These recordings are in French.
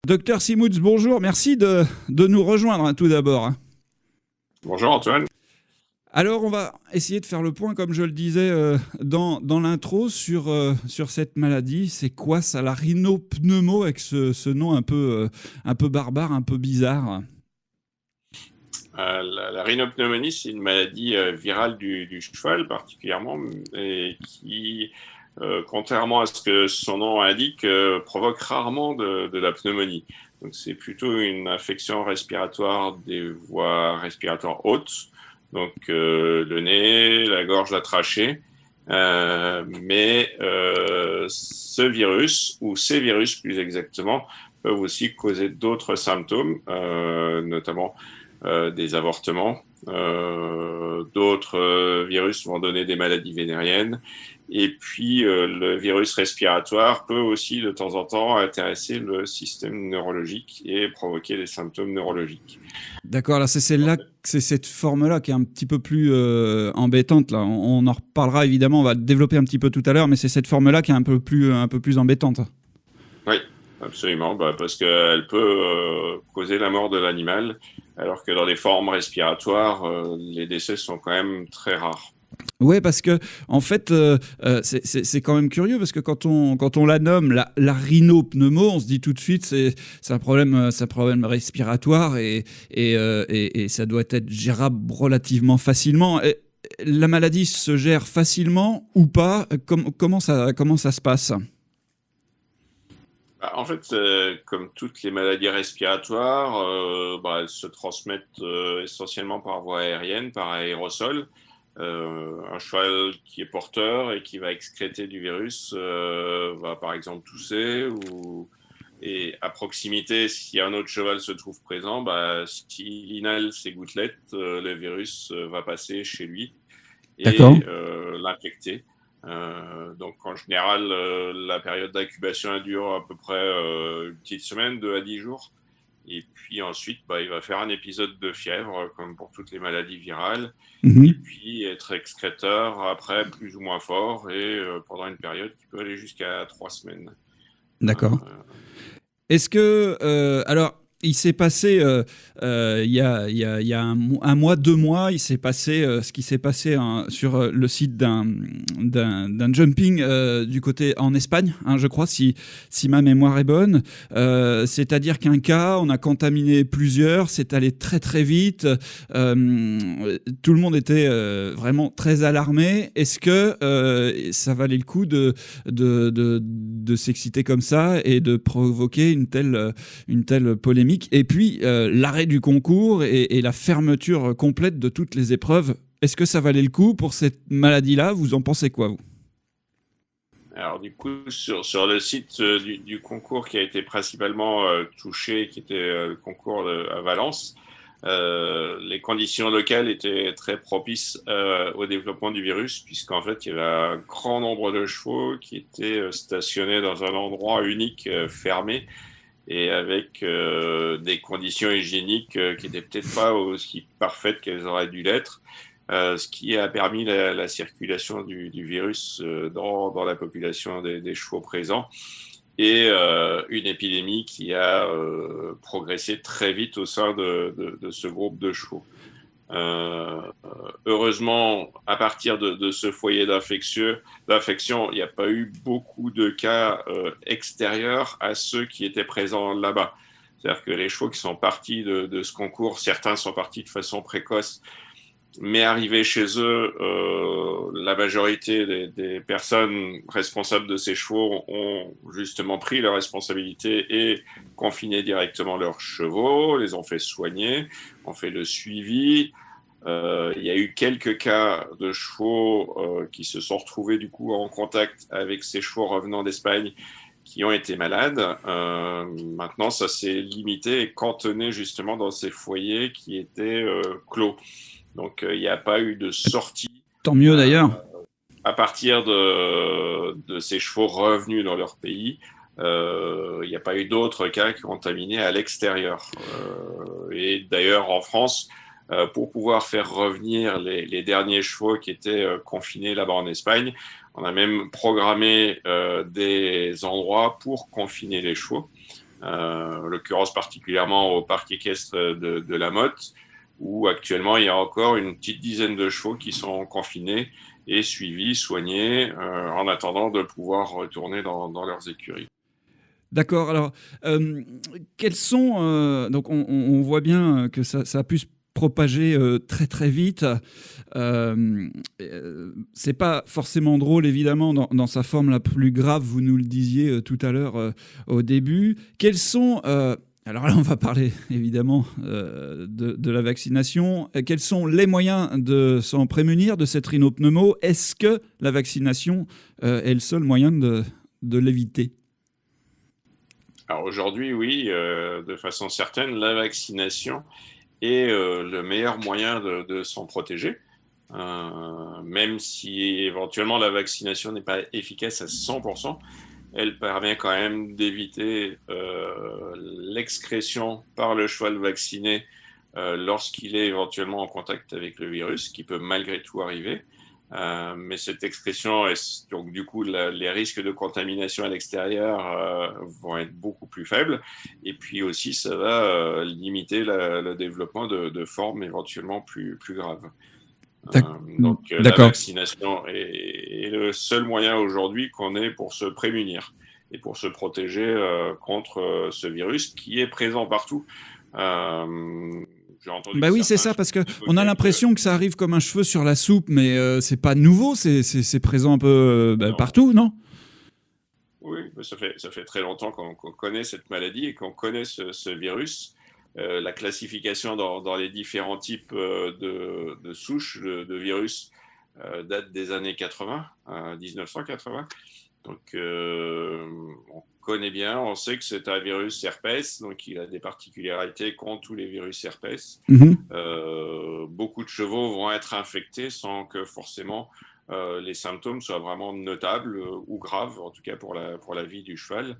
Docteur Simouds, bonjour. Merci de nous rejoindre tout d'abord. Bonjour Antoine. Alors, on va essayer de faire le point, comme je le disais dans l'intro, sur cette maladie. C'est quoi ça, la rhinopneumo, avec ce nom un peu barbare, un peu bizarre? La rhinopneumonie, c'est une maladie virale du cheval particulièrement, et qui, contrairement à ce que son nom indique, provoque rarement de la pneumonie. Donc c'est plutôt une infection respiratoire des voies respiratoires hautes, donc le nez, la gorge, la trachée. Mais ce virus, ou ces virus plus exactement, peuvent aussi causer d'autres symptômes, notamment des avortements. D'autres virus vont donner des maladies vénériennes. Et puis, le virus respiratoire peut aussi, de temps en temps, intéresser le système neurologique et provoquer des symptômes neurologiques. D'accord, là, c'est cette forme-là qui est un petit peu plus embêtante. Là. On en reparlera évidemment, on va le développer un petit peu tout à l'heure, mais c'est cette forme-là qui est un peu plus embêtante. Oui, absolument, parce qu'elle peut causer la mort de l'animal, alors que dans les formes respiratoires, les décès sont quand même très rares. Oui, parce que en fait, c'est quand même curieux, parce que quand on la nomme la rhinopneumo, on se dit tout de suite c'est un problème respiratoire et ça doit être gérable relativement facilement. Et la maladie se gère facilement ou pas? Comment ça se passe? En fait, comme toutes les maladies respiratoires, elles se transmettent essentiellement par voie aérienne, par aérosol. Un cheval qui est porteur et qui va excréter du virus va par exemple tousser, et à proximité, si un autre cheval se trouve présent, s'il inhale ces gouttelettes, le virus va passer chez lui et l'infecter. Donc en général, la période d'incubation dure à peu près une petite semaine, 2 à 10 jours. Et puis ensuite, il va faire un épisode de fièvre, comme pour toutes les maladies virales. Et puis être excréteur après, plus ou moins fort, et pendant une période qui peut aller jusqu'à 3 semaines. D'accord. Est-ce que... alors, il s'est passé, il y a un mois, 2 mois, il s'est passé ce qui s'est passé sur le site d'un jumping du côté en Espagne, je crois, si ma mémoire est bonne. C'est-à-dire qu'un cas, on a contaminé plusieurs, c'est allé très très vite. Tout le monde était vraiment très alarmé. Est-ce que ça valait le coup de s'exciter comme ça et de provoquer une telle polémique? Et puis l'arrêt du concours et la fermeture complète de toutes les épreuves. Est-ce que ça valait le coup pour cette maladie-là? Vous en pensez quoi, vous? Alors du coup, sur le site du concours qui a été principalement touché, qui était le concours à Valence, les conditions locales étaient très propices au développement du virus, puisqu'en fait, il y avait un grand nombre de chevaux qui étaient stationnés dans un endroit unique, fermé, et avec des conditions hygiéniques qui n'étaient peut-être pas aussi parfaites qu'elles auraient dû l'être, ce qui a permis la circulation du virus dans la population des chevaux présents, et une épidémie qui a progressé très vite au sein de ce groupe de chevaux. Heureusement, à partir de ce foyer d'infection, il n'y a pas eu beaucoup de cas extérieurs à ceux qui étaient présents là-bas. C'est-à-dire que les chevaux qui sont partis de ce concours, certains sont partis de façon précoce, mais arrivés chez eux, la majorité des personnes responsables de ces chevaux ont justement pris leurs responsabilités et confiné directement leurs chevaux, les ont fait soigner, ont fait le suivi. Il y a eu quelques cas de chevaux qui se sont retrouvés du coup en contact avec ces chevaux revenant d'Espagne qui ont été malades. Maintenant, ça s'est limité et cantonné justement dans ces foyers qui étaient clos. Donc, il n'y a pas eu de sortie. Tant mieux d'ailleurs. À partir de ces chevaux revenus dans leur pays, il n'y a pas eu d'autres cas contaminés à l'extérieur. Et d'ailleurs, en France, pour pouvoir faire revenir les derniers chevaux qui étaient confinés là-bas en Espagne, on a même programmé des endroits pour confiner les chevaux. en l'occurrence particulièrement au parc équestre de la Motte, où actuellement il y a encore une petite dizaine de chevaux qui sont confinés et suivis, soignés, en attendant de pouvoir retourner dans leurs écuries. D'accord. Alors, quels sont donc on voit bien que ça a pu se propager très très vite. C'est pas forcément drôle, évidemment, dans sa forme la plus grave. Vous nous le disiez tout à l'heure au début. Quels sont alors là, on va parler évidemment de la vaccination. Quels sont les moyens de s'en prémunir de cette rhinopneumo? Est-ce que la vaccination est le seul moyen de l'éviter? Alors aujourd'hui, oui, de façon certaine, la vaccination est le meilleur moyen de s'en protéger. Même si éventuellement la vaccination n'est pas efficace à 100%, elle permet quand même d'éviter l'excrétion par le cheval vacciné lorsqu'il est éventuellement en contact avec le virus, qui peut malgré tout arriver. Mais cette excrétion, donc du coup, les risques de contamination à l'extérieur vont être beaucoup plus faibles. Et puis aussi, ça va limiter le développement de formes éventuellement plus graves. Donc la vaccination est le seul moyen aujourd'hui qu'on ait pour se prémunir et pour se protéger contre ce virus qui est présent partout. Bah oui, c'est ça, parce qu'on a l'impression que ça arrive comme un cheveu sur la soupe, mais c'est pas nouveau, c'est présent un peu partout, non? Oui, ça fait très longtemps qu'on connaît cette maladie et qu'on connaît ce virus. La classification dans les différents types de souches de virus date des années 80, 1980. Donc, on connaît bien, on sait que c'est un virus herpès, donc il a des particularités qu'ont tous les virus herpès. Beaucoup de chevaux vont être infectés sans que forcément les symptômes soient vraiment notables ou graves, en tout cas pour la vie du cheval.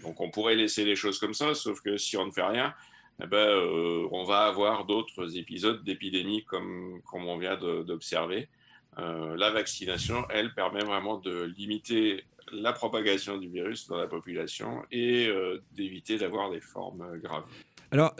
Donc on pourrait laisser les choses comme ça, sauf que si on ne fait rien, on va avoir d'autres épisodes d'épidémie comme on vient d'observer. La vaccination, elle, permet vraiment de limiter la propagation du virus dans la population et d'éviter d'avoir des formes graves. Alors,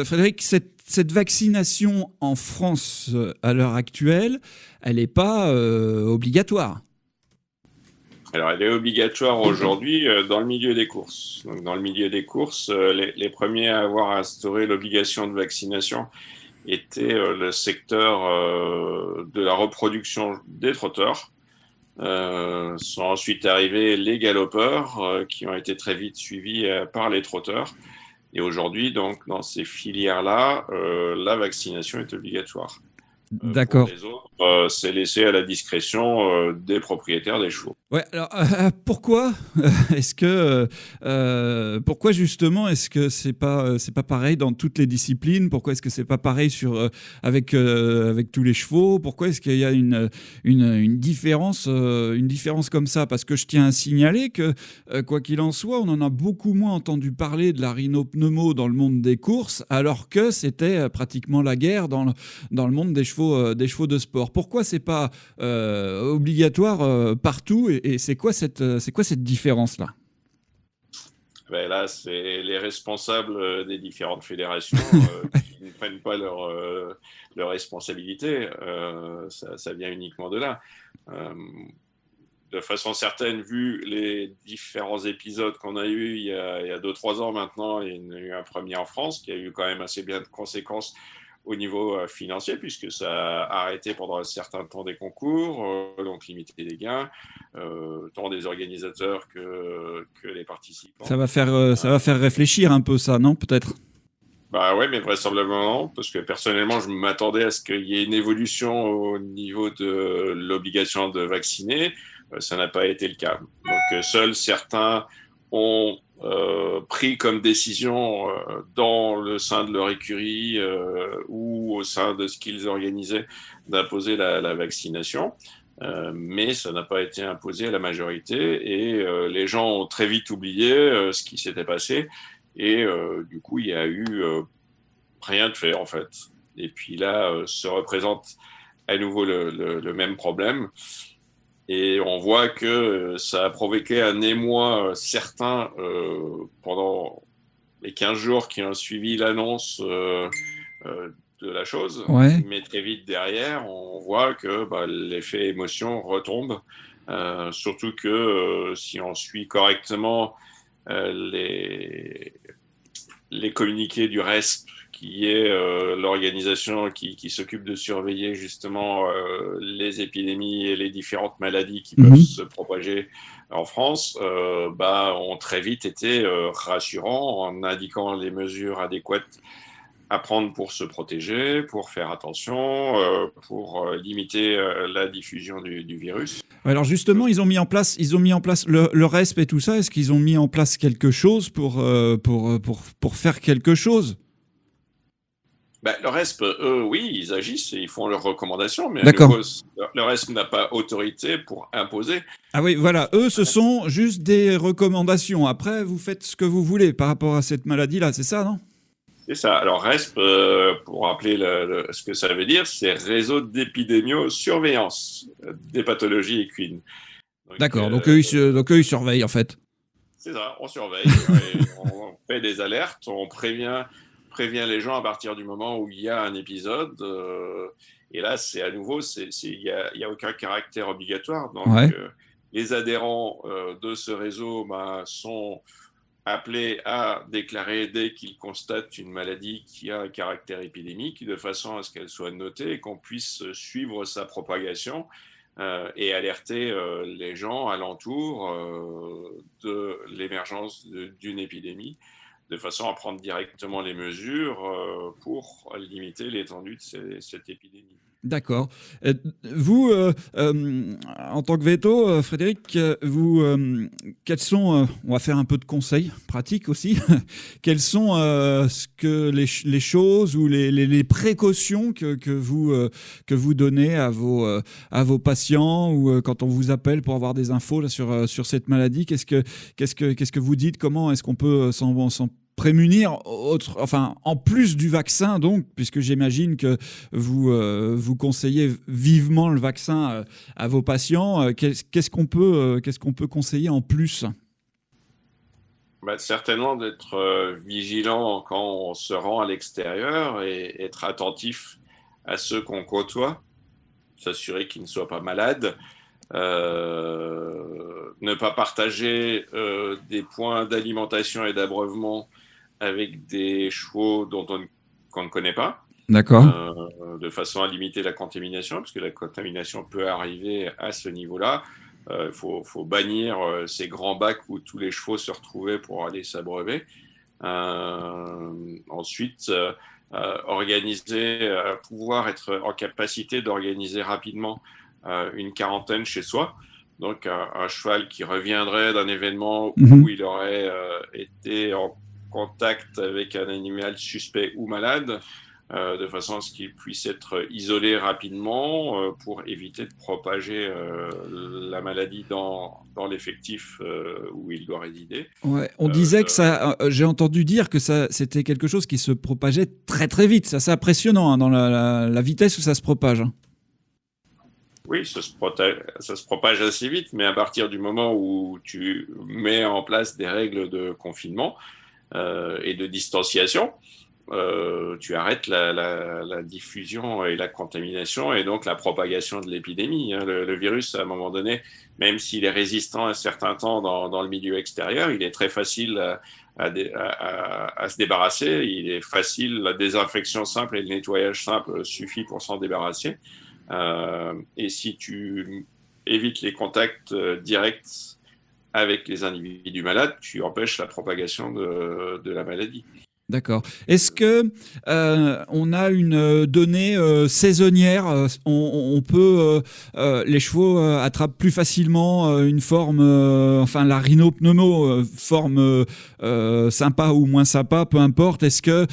Frédéric, cette vaccination en France à l'heure actuelle, elle n'est pas obligatoire. Alors, elle est obligatoire aujourd'hui dans le milieu des courses. Donc, dans le milieu des courses, les premiers à avoir instauré l'obligation de vaccination était le secteur de la reproduction des trotteurs. Sont ensuite arrivés les galopeurs qui ont été très vite suivis par les trotteurs. Et aujourd'hui, donc, dans ces filières-là, la vaccination est obligatoire. D'accord. Pour les autres, c'est laissé à la discrétion des propriétaires des chevaux. Ouais, alors pourquoi pourquoi justement est-ce que c'est pas pareil dans toutes les disciplines? Pourquoi est-ce que c'est pas pareil avec tous les chevaux? Pourquoi est-ce qu'il y a une différence comme ça? Parce que je tiens à signaler que quoi qu'il en soit, on en a beaucoup moins entendu parler de la rhinopneumo dans le monde des courses, alors que c'était pratiquement la guerre dans le monde des chevaux de sport. Pourquoi c'est pas obligatoire partout? Et c'est quoi cette différence-là? Là, c'est les responsables des différentes fédérations qui ne prennent pas leur responsabilité. Ça vient uniquement de là. De façon certaine, vu les différents épisodes qu'on a eus il y a 2-3 ans maintenant, il y en a eu un premier en France qui a eu quand même assez bien de conséquences au niveau financier, puisque ça a arrêté pendant un certain temps des concours, donc limité les gains, tant des organisateurs que les participants. Ça va faire réfléchir un peu ça, non, peut-être? Ouais, mais vraisemblablement non, parce que personnellement, je m'attendais à ce qu'il y ait une évolution au niveau de l'obligation de vacciner. Ça n'a pas été le cas. Donc, seuls certains ont pris comme décision dans le sein de leur écurie ou au sein de ce qu'ils organisaient d'imposer la vaccination. Mais ça n'a pas été imposé à la majorité et les gens ont très vite oublié ce qui s'était passé et du coup il y a eu rien de fait en fait. Et puis là se représente à nouveau le même problème. Et on voit que ça a provoqué un émoi certain pendant les 15 jours qui ont suivi l'annonce de la chose. Ouais. Mais très vite derrière, on voit que l'effet émotion retombe. Surtout que si on suit correctement les communiqués du RESP, qui est l'organisation qui s'occupe de surveiller justement les épidémies et les différentes maladies qui peuvent se propager en France, ont très vite été rassurants en indiquant les mesures adéquates à prendre pour se protéger, pour faire attention, pour limiter la diffusion du virus. Alors justement, ils ont mis en place le RESP et tout ça. Est-ce qu'ils ont mis en place quelque chose pour faire quelque chose? Le RESP, eux, oui, ils agissent et ils font leurs recommandations, mais D'accord. le RESP n'a pas autorité pour imposer. Ah oui, voilà, eux, ce sont juste des recommandations. Après, vous faites ce que vous voulez par rapport à cette maladie-là, c'est ça, non? C'est ça. Alors, RESP, pour rappeler ce que ça veut dire, c'est Réseau d'épidémio-surveillance des pathologies équines. D'accord, donc eux, ils surveillent, en fait. C'est ça, on surveille, on fait des alertes, on prévient les gens à partir du moment où il y a un épisode. Et là, c'est à nouveau, il y a aucun caractère obligatoire. Donc, Ouais. Les adhérents de ce réseau sont appelés à déclarer dès qu'ils constatent une maladie qui a un caractère épidémique, de façon à ce qu'elle soit notée et qu'on puisse suivre sa propagation et alerter les gens alentour de l'émergence d'une épidémie, de façon à prendre directement les mesures pour limiter l'étendue de cette épidémie. D'accord. Vous, en tant que veto, Frédéric, quels sont, on va faire un peu de conseils pratiques aussi, quelles sont les choses ou les précautions que vous donnez à vos patients ou quand on vous appelle pour avoir des infos là, sur cette maladie, qu'est-ce que vous dites? Comment est-ce qu'on peut s'en prémunir, en plus du vaccin, donc, puisque j'imagine que vous conseillez vivement le vaccin à vos patients, qu'est-ce qu'on peut conseiller en plus? Certainement d'être vigilant quand on se rend à l'extérieur et être attentif à ceux qu'on côtoie, s'assurer qu'ils ne soient pas malades, ne pas partager des points d'alimentation et d'abreuvement avec des chevaux qu'on ne connaît pas. D'accord. De façon à limiter la contamination, parce que la contamination peut arriver à ce niveau-là. Il faut bannir ces grands bacs où tous les chevaux se retrouvaient pour aller s'abreuver. Ensuite, pouvoir être en capacité d'organiser rapidement une quarantaine chez soi. Donc, un cheval qui reviendrait d'un événement où il aurait été en contact avec un animal suspect ou malade, de façon à ce qu'il puisse être isolé rapidement pour éviter de propager la maladie dans l'effectif où il doit résider. Ouais, on disait que ça, j'ai entendu dire que c'était quelque chose qui se propageait très très vite. C'est assez impressionnant hein, dans la vitesse où ça se propage. Oui, ça se propage assez vite, mais à partir du moment où tu mets en place des règles de confinement et de distanciation, tu arrêtes la diffusion et la contamination et donc la propagation de l'épidémie. Le virus, à un moment donné, même s'il est résistant un certain temps dans le milieu extérieur, il est très facile à se débarrasser. Il est facile, la désinfection simple et le nettoyage simple suffit pour s'en débarrasser. Et si tu évites les contacts directs avec les individus malades, tu empêches la propagation de la maladie. D'accord. Est-ce que on a une donnée saisonnière? On peut les chevaux attrapent plus facilement une forme, la rhinopneumo, forme sympa ou moins sympa, peu importe. Est-ce que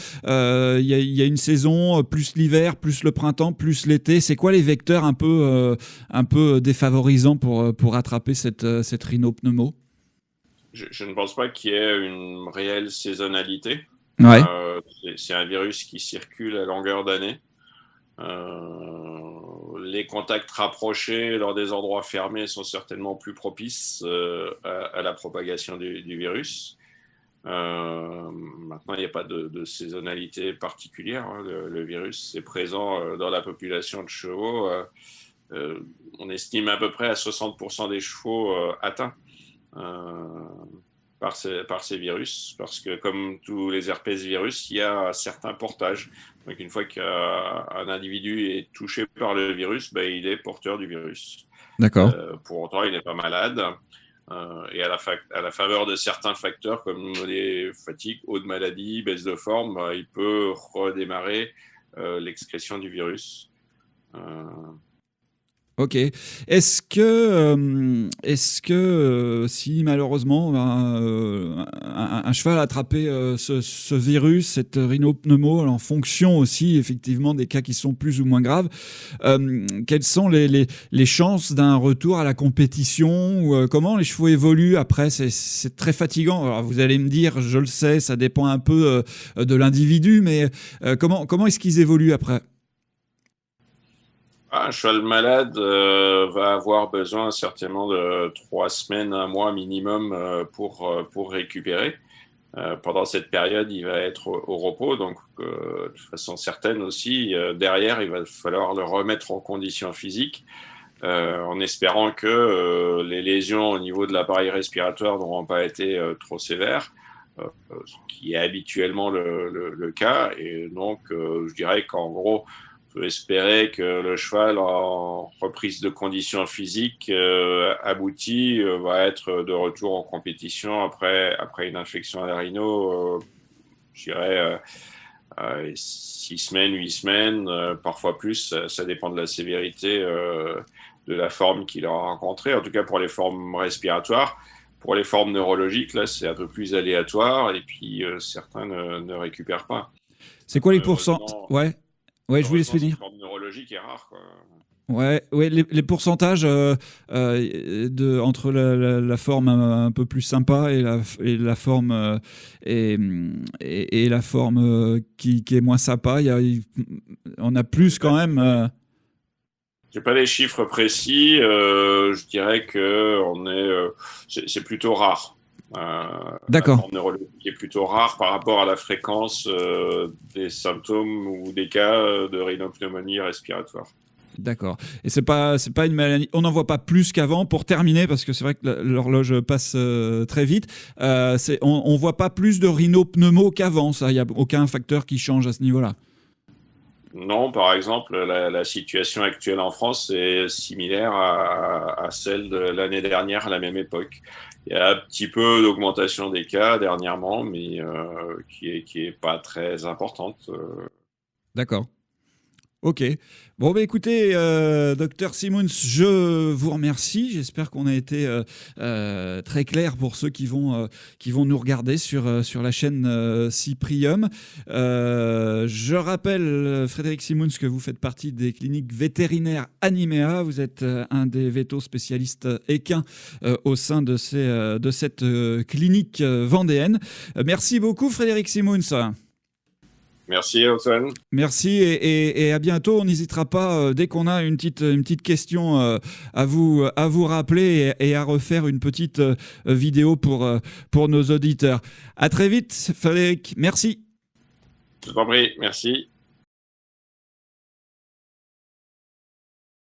y a une saison plus l'hiver, plus le printemps, plus l'été? C'est quoi les vecteurs un peu défavorisants pour attraper cette rhinopneumo? Je ne pense pas qu'il y ait une réelle saisonnalité. Ouais. C'est un virus qui circule à longueur d'année. Les contacts rapprochés lors des endroits fermés sont certainement plus propices à la propagation du virus. Maintenant, il n'y a pas de saisonnalité particulière. Hein. Le virus est présent dans la population de chevaux. On estime à peu près à 60% des chevaux atteints par ces virus, parce que comme tous les herpès virus, il y a certains portages. Donc une fois qu'un individu est touché par le virus, ben, il est porteur du virus. D'accord. Pour autant, il n'est pas malade. Et à la faveur de certains facteurs comme les fatigues, haut de maladie, baisse de forme, ben, il peut redémarrer l'excrétion du virus. Ok. Est-ce que si malheureusement un cheval a attrapé ce virus, cette rhinopneumo, en fonction aussi effectivement des cas qui sont plus ou moins graves, quelles sont les chances d'un retour à la compétition ou comment les chevaux évoluent après? C'est très fatigant. Alors vous allez me dire, je le sais, ça dépend un peu de l'individu, mais comment est-ce qu'ils évoluent après? Un cheval malade va avoir besoin certainement de 3 semaines, 1 mois minimum pour récupérer. Pendant cette période, il va être au repos, donc de façon certaine aussi, derrière, il va falloir le remettre en condition physique, en espérant que les lésions au niveau de l'appareil respiratoire n'auront pas été trop sévères, ce qui est habituellement le cas. Et donc, je dirais qu'en gros, on peut espérer que le cheval en reprise de conditions physiques aboutie va être de retour en compétition après une infection à la rhino, je dirais 6 semaines, 8 semaines, parfois plus, ça dépend de la sévérité de la forme qu'il aura rencontrée, en tout cas pour les formes respiratoires. Pour les formes neurologiques, là, c'est un peu plus aléatoire et puis certains ne récupèrent pas. C'est quoi les pourcents? Ouais, je vous laisse finir. Cette forme neurologique est rare, quoi. Ouais, les pourcentages entre la forme un peu plus sympa et la forme et la forme qui est moins sympa, on a plus quand même. J'ai pas les chiffres précis. Je dirais que c'est plutôt rare. D'accord. La forme neurologique est plutôt rare par rapport à la fréquence des symptômes ou des cas de rhinopneumonie respiratoire. D'accord. Et c'est pas une maladie. On n'en voit pas plus qu'avant. Pour terminer, parce que c'est vrai que l'horloge passe très vite. On voit pas plus de rhinopneumo qu'avant. Ça, il y a aucun facteur qui change à ce niveau-là. Non, par exemple, la situation actuelle en France est similaire à celle de l'année dernière à la même époque. Il y a un petit peu d'augmentation des cas dernièrement, mais qui est pas très importante. D'accord. Ok. Bon, écoutez, Dr Simons, je vous remercie. J'espère qu'on a été très clair pour ceux qui vont nous regarder sur la chaîne Cyprium. Je rappelle, Frédéric Simons, que vous faites partie des cliniques vétérinaires Animea. Vous êtes un des vétos spécialistes équins au sein de cette clinique vendéenne. Merci beaucoup, Frédéric Simons. Merci, Antoine. Merci et à bientôt. On n'hésitera pas, dès qu'on a une petite question à vous rappeler et à refaire une petite vidéo pour nos auditeurs. À très vite, Frédéric. Merci. Je t'en prie, merci.